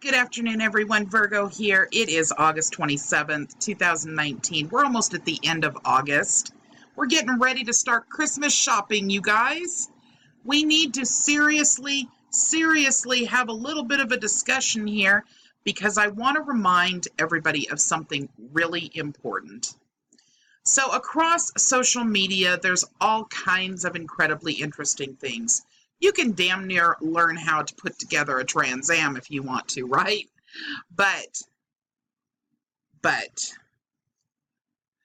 Good afternoon, everyone. Virgo here. It is August 27th, 2019. We're almost at the end of August. We're getting ready to start Christmas shopping, you guys. We need to seriously have a little bit of a discussion here because I want to remind everybody of something really important. So across social media, there's all kinds of incredibly interesting things. You can damn near learn how to put together a Trans Am if you want to, right? But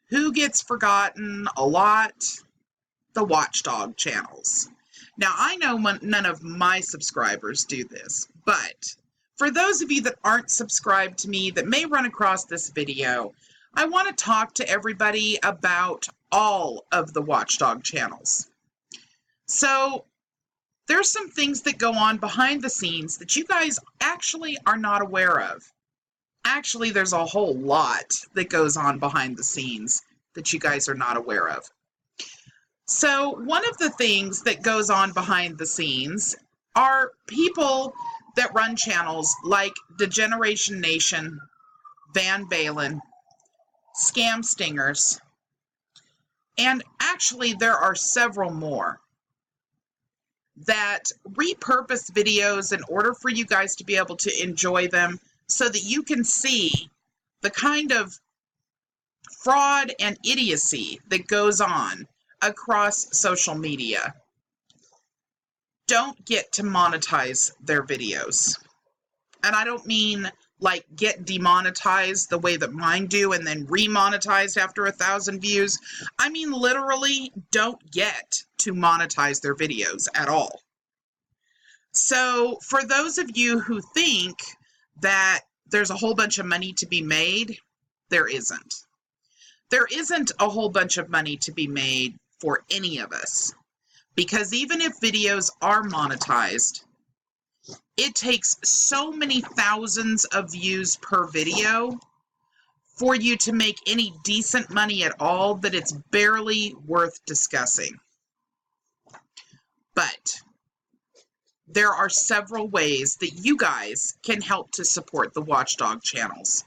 who gets forgotten a lot? The watchdog channels. Now, I know none of my subscribers do this, but for those of you that aren't subscribed to me that may run across this video, I want to talk to everybody about all of the watchdog channels. So, there's some things that go on behind the scenes that you guys actually are not aware of. Actually, there's a whole lot that goes on behind the scenes that you guys are not aware of. So one of the things that goes on behind the scenes are people that run channels like Degeneration Nation, Baalen, Scam Stingers, and actually there are several more that repurpose videos in order for you guys to be able to enjoy them so that you can see the kind of fraud and idiocy that goes on across social media. Don't get to monetize their videos. And I don't mean like get demonetized the way that mine do and then remonetized after 1,000 views. I mean literally don't get to monetize their videos at all. So for those of you who think that there's a whole bunch of money to be made, there isn't. There isn't a whole bunch of money to be made for any of us. Because even if videos are monetized, it takes so many thousands of views per video for you to make any decent money at all that it's barely worth discussing. But there are several ways that you guys can help to support the watchdog channels.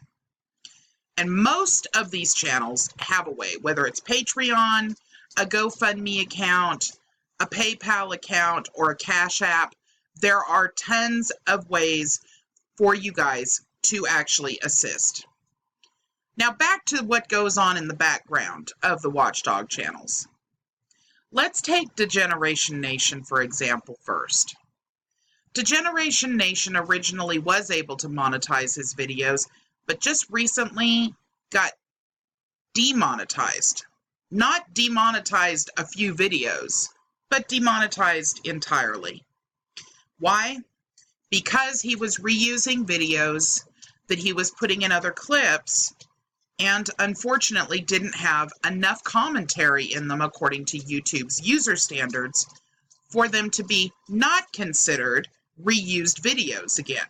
And most of these channels have a way, whether it's Patreon, a GoFundMe account, a PayPal account, or a Cash App. There are tons of ways for you guys to actually assist. Now back to what goes on in the background of the watchdog channels. Let's take Degeneration Nation, for example, first. Degeneration Nation originally was able to monetize his videos, but just recently got demonetized. Not demonetized a few videos, but demonetized entirely. Why? Because he was reusing videos that he was putting in other clips and unfortunately didn't have enough commentary in them according to YouTube's user standards for them to be not considered reused videos again.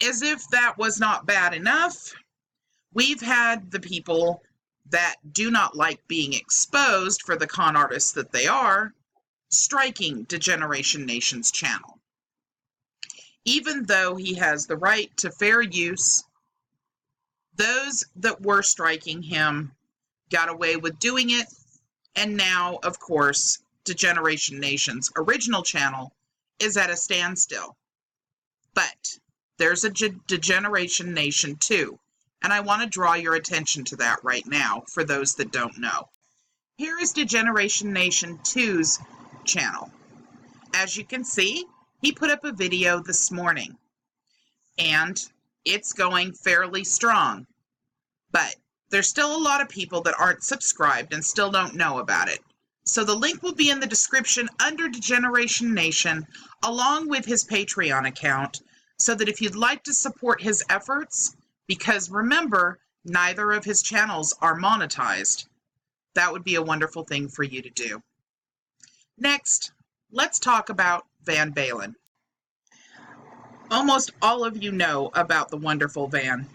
As if that was not bad enough, we've had the people that do not like being exposed for the con artists that they are, striking Degeneration Nation's channel. Even though he has the right to fair use, those that were striking him got away with doing it, and now, of course, Degeneration Nation's original channel is at a standstill. But there's a Degeneration Nation too, and I want to draw your attention to that right now for those that don't know. Here is Degeneration Nation 2's channel. As you can see, he put up a video this morning, and it's going fairly strong. But there's still a lot of people that aren't subscribed and still don't know about it. So the link will be in the description under Degeneration Nation, along with his Patreon account, so that if you'd like to support his efforts, because remember, neither of his channels are monetized, that would be a wonderful thing for you to do. Next, let's talk about Van Baalen. Almost all of you know about the wonderful Van.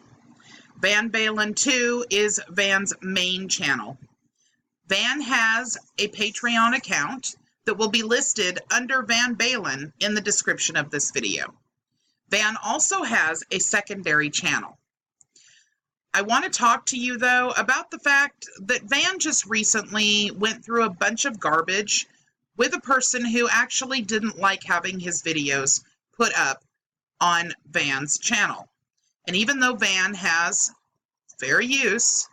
Van Baalen 2 is Van's main channel. Van has a Patreon account that will be listed under Van Baalen in the description of this video. Van also has a secondary channel. I want to talk to you, though, about the fact that Van just recently went through a bunch of garbage with a person who actually didn't like having his videos put up on Van's channel. And even though Van has fair use,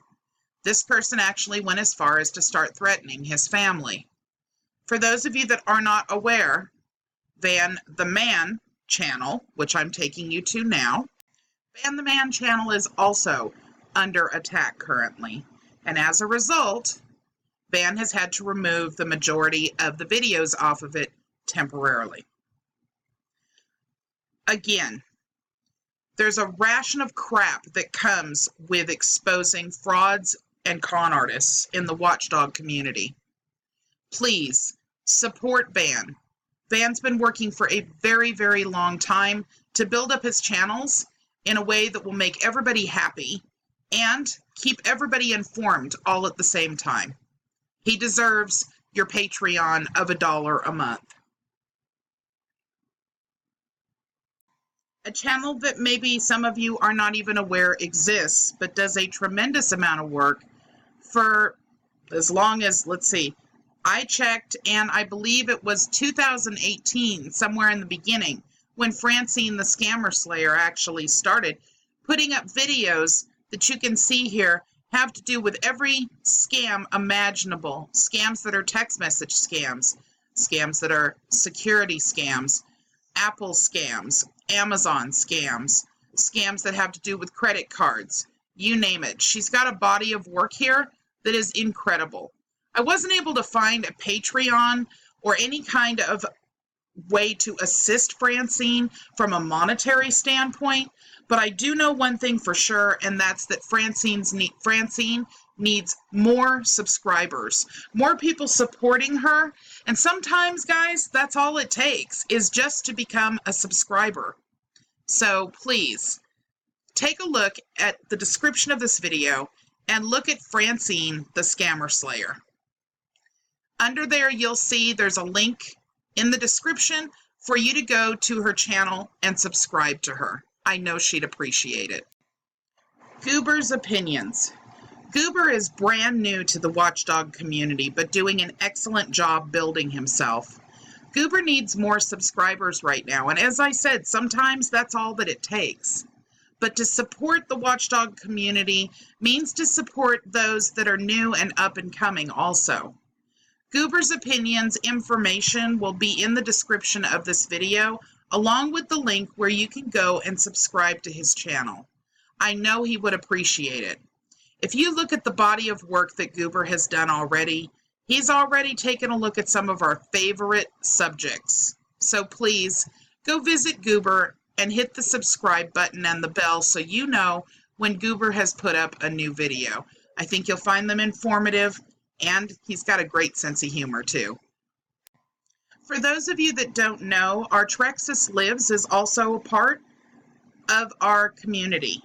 this person actually went as far as to start threatening his family. For those of you that are not aware, Van the Man channel, which I'm taking you to now, Van the Man channel is also under attack currently. And as a result, Van has had to remove the majority of the videos off of it temporarily. Again, there's a ration of crap that comes with exposing frauds and con artists in the watchdog community. Please support Van. Van's been working for a very, very long time to build up his channels in a way that will make everybody happy and keep everybody informed all at the same time. He deserves your Patreon of $1 a month. A channel that maybe some of you are not even aware exists, but does a tremendous amount of work for as long as, let's see, I checked, and I believe it was 2018, somewhere in the beginning, when Francine the Scammer Slayer actually started putting up videos that you can see here have to do with every scam imaginable. Scams that are text message scams, scams that are security scams, Apple scams, Amazon scams, scams that have to do with credit cards, you name it. She's got a body of work here that is incredible. I wasn't able to find a Patreon or any kind of way to assist Francine from a monetary standpoint, but I do know one thing for sure, and that's that Francine needs more subscribers, more people supporting her, and sometimes, guys, that's all it takes, is just to become a subscriber. So please, take a look at the description of this video and look at Francine the Scammer Slayer. Under there, you'll see there's a link in the description for you to go to her channel and subscribe to her. I know she'd appreciate it. Goober's Opinions. Goober is brand new to the watchdog community, but doing an excellent job building himself. Goober needs more subscribers right now, and as I said, sometimes that's all that it takes. But to support the watchdog community means to support those that are new and up and coming also. Goober's Opinions information will be in the description of this video, along with the link where you can go and subscribe to his channel. I know he would appreciate it. If you look at the body of work that Goober has done already, he's already taken a look at some of our favorite subjects. So please, go visit Goober and hit the subscribe button and the bell so you know when Goober has put up a new video. I think you'll find them informative, and he's got a great sense of humor too. For those of you that don't know, Artrexis Lives is also a part of our community.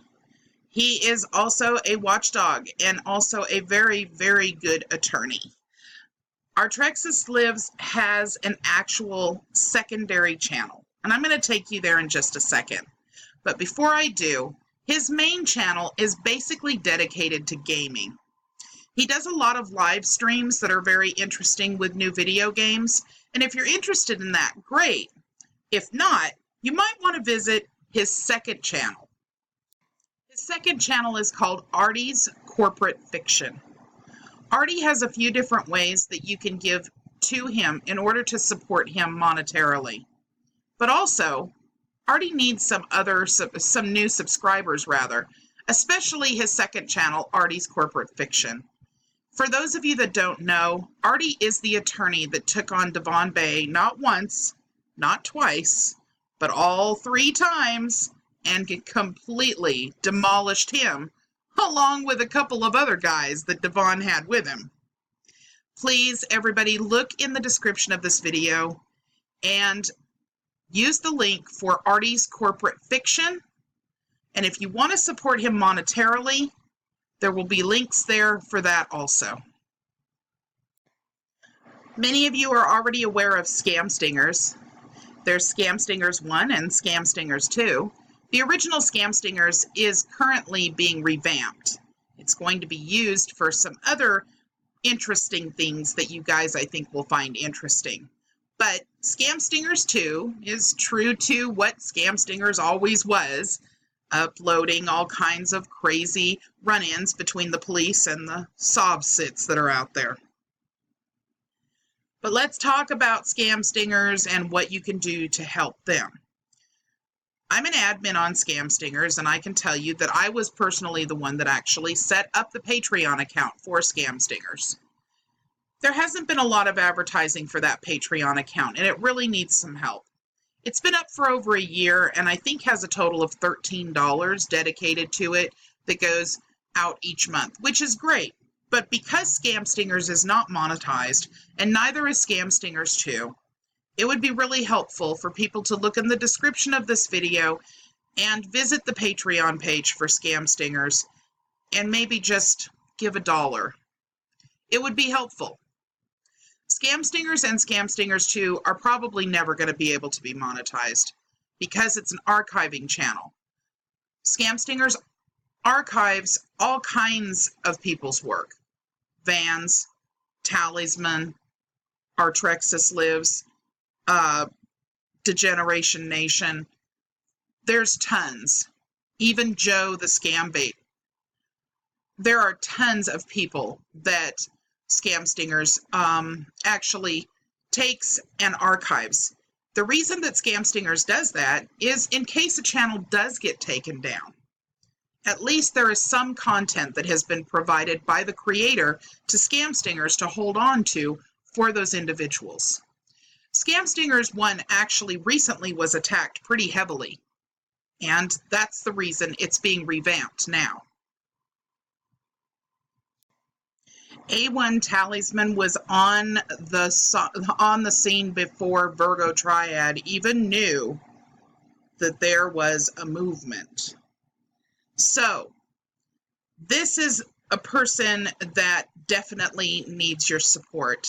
He is also a watchdog and also a very, very good attorney. Artrexis Lives has an actual secondary channel, and I'm going to take you there in just a second. But before I do, his main channel is basically dedicated to gaming. He does a lot of live streams that are very interesting with new video games, and if you're interested in that, great. If not, you might want to visit his second channel. His second channel is called Artie's Corporate Fiction. Artie has a few different ways that you can give to him in order to support him monetarily. But also, Artie needs some new subscribers rather, especially his second channel, Artie's Corporate Fiction. For those of you that don't know, Artie is the attorney that took on Devon Bay not once, not twice, but all 3 times, and completely demolished him, along with a couple of other guys that Devon had with him. Please, everybody, look in the description of this video and use the link for Artie's Corporate Fiction. And if you want to support him monetarily, there will be links there for that also. Many of you are already aware of scam stingers. There's Scam Stingers 1 and Scam Stingers 2. The original Scam Stingers is currently being revamped. It's going to be used for some other interesting things that you guys, I think, will find interesting. But Scam Stingers 2 is true to what Scam Stingers always was, uploading all kinds of crazy run-ins between the police and the sob-sits that are out there. But let's talk about Scam Stingers and what you can do to help them. I'm an admin on Scam Stingers, and I can tell you that I was personally the one that actually set up the Patreon account for Scam Stingers. There hasn't been a lot of advertising for that Patreon account, and it really needs some help. It's been up for over a year, and I think has a total of $13 dedicated to it that goes out each month, which is great. But because Scam Stingers is not monetized, and neither is Scam Stingers 2, it would be really helpful for people to look in the description of this video and visit the Patreon page for Scam Stingers and maybe just give $1. It would be helpful. Scam Stingers and Scam Stingers 2 are probably never going to be able to be monetized because it's an archiving channel. Scam Stingers archives all kinds of people's work. Vans, Talisman, Artrexis Lives, Degeneration Nation. There's tons. Even Joe the Scam Bait. There are tons of people that Scam Stingers actually takes and archives. The reason that Scam Stingers does that is in case a channel does get taken down. At least there is some content that has been provided by the creator to Scam Stingers to hold on to for those individuals. Scam Stingers 1 actually recently was attacked pretty heavily, and that's the reason it's being revamped now. A1 Talisman was on the scene before Virgo Triad even knew that there was a movement. So, this is a person that definitely needs your support.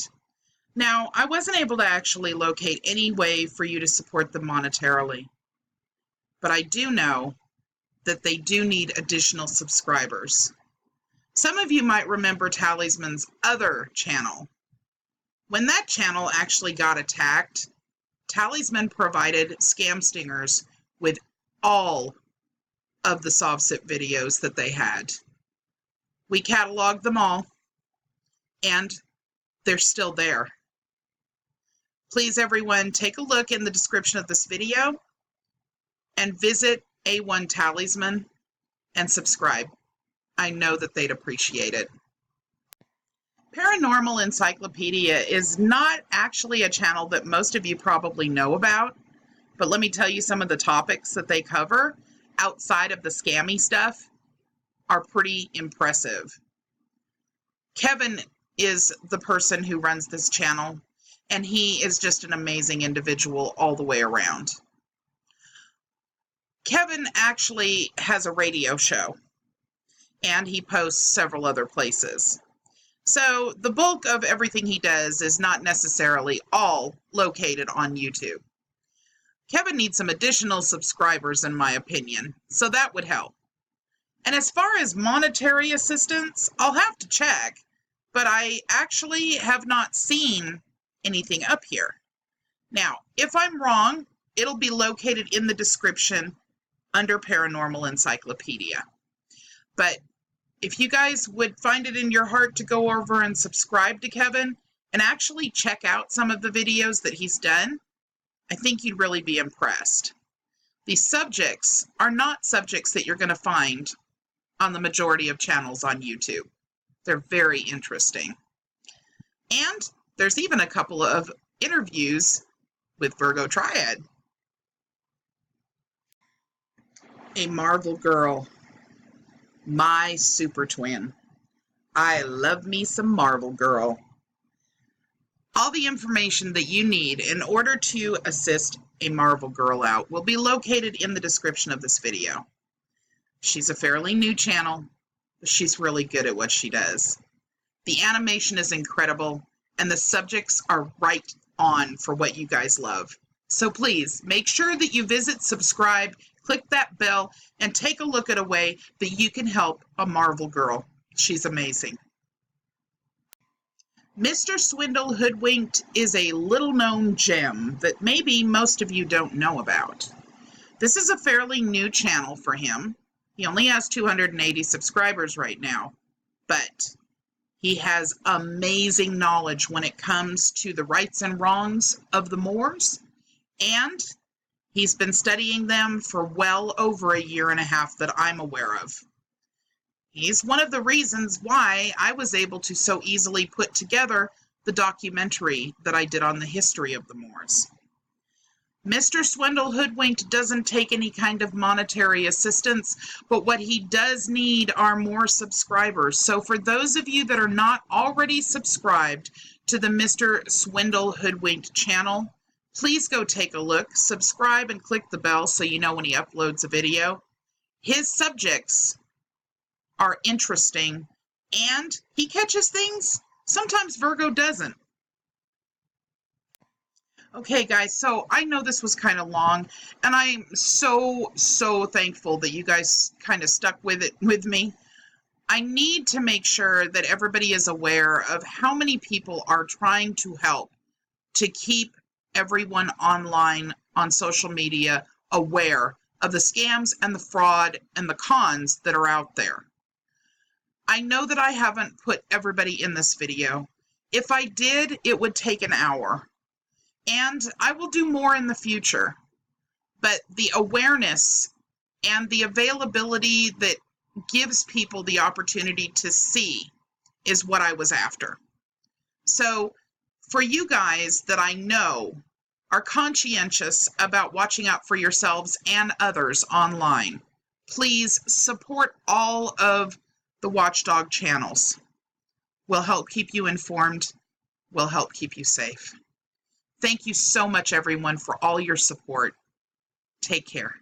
Now, I wasn't able to actually locate any way for you to support them monetarily, but I do know that they do need additional subscribers. Some of you might remember Talisman's other channel. When that channel actually got attacked, Talisman provided Scam Stingers with all of the Sovsit videos that they had. We cataloged them all, and they're still there. Please, everyone, take a look in the description of this video and visit A1 Talisman and subscribe. I know that they'd appreciate it. Paranormal Encyclopedia is not actually a channel that most of you probably know about, but let me tell you, some of the topics that they cover outside of the scammy stuff are pretty impressive. Kevin is the person who runs this channel, and he is just an amazing individual all the way around. Kevin actually has a radio show, and he posts several other places. So the bulk of everything he does is not necessarily all located on YouTube. Kevin needs some additional subscribers, in my opinion, so that would help. And as far as monetary assistance, I'll have to check, but I actually have not seen anything up here. Now, if I'm wrong, it'll be located in the description under Paranormal Encyclopedia. But if you guys would find it in your heart to go over and subscribe to Kevin and actually check out some of the videos that he's done, I think you'd really be impressed. These subjects are not subjects that you're going to find on the majority of channels on YouTube. They're very interesting. And there's even a couple of interviews with Virgo Triad. A Marvel girl. My super twin. I love me some Marvel girl. All the information that you need in order to assist a Marvel girl out will be located in the description of this video. She's a fairly new channel, but she's really good at what she does. The animation is incredible, and the subjects are right on for what you guys love. So please make sure that you visit, subscribe, click that bell, and take a look at a way that you can help a Marvel girl. She's amazing. Mr. Swindle Hoodwinked is a little-known gem that maybe most of you don't know about. This is a fairly new channel for him. He only has 280 subscribers right now, but he has amazing knowledge when it comes to the rights and wrongs of the Moors, and he's been studying them for well over a year and a half that I'm aware of. He's one of the reasons why I was able to so easily put together the documentary that I did on the history of the Moors. Mr. Swindle Hoodwinked doesn't take any kind of monetary assistance, but what he does need are more subscribers. So for those of you that are not already subscribed to the Mr. Swindle Hoodwinked channel, please go take a look, subscribe, and click the bell so you know when he uploads a video. His subjects are interesting, and he catches things sometimes Virgo doesn't. Okay, guys, so I know this was kind of long, and I'm so thankful that you guys kind of stuck with it with me. I need to make sure that everybody is aware of how many people are trying to help to keep everyone online on social media aware of the scams and the fraud and the cons that are out there. I know that I haven't put everybody in this video. If I did, it would take an hour. And I will do more in the future. But the awareness and the availability that gives people the opportunity to see is what I was after. So for you guys that I know are conscientious about watching out for yourselves and others online, please support all of the watchdog channels. We'll help keep you informed. We'll help keep you safe. Thank you so much, everyone, for all your support. Take care.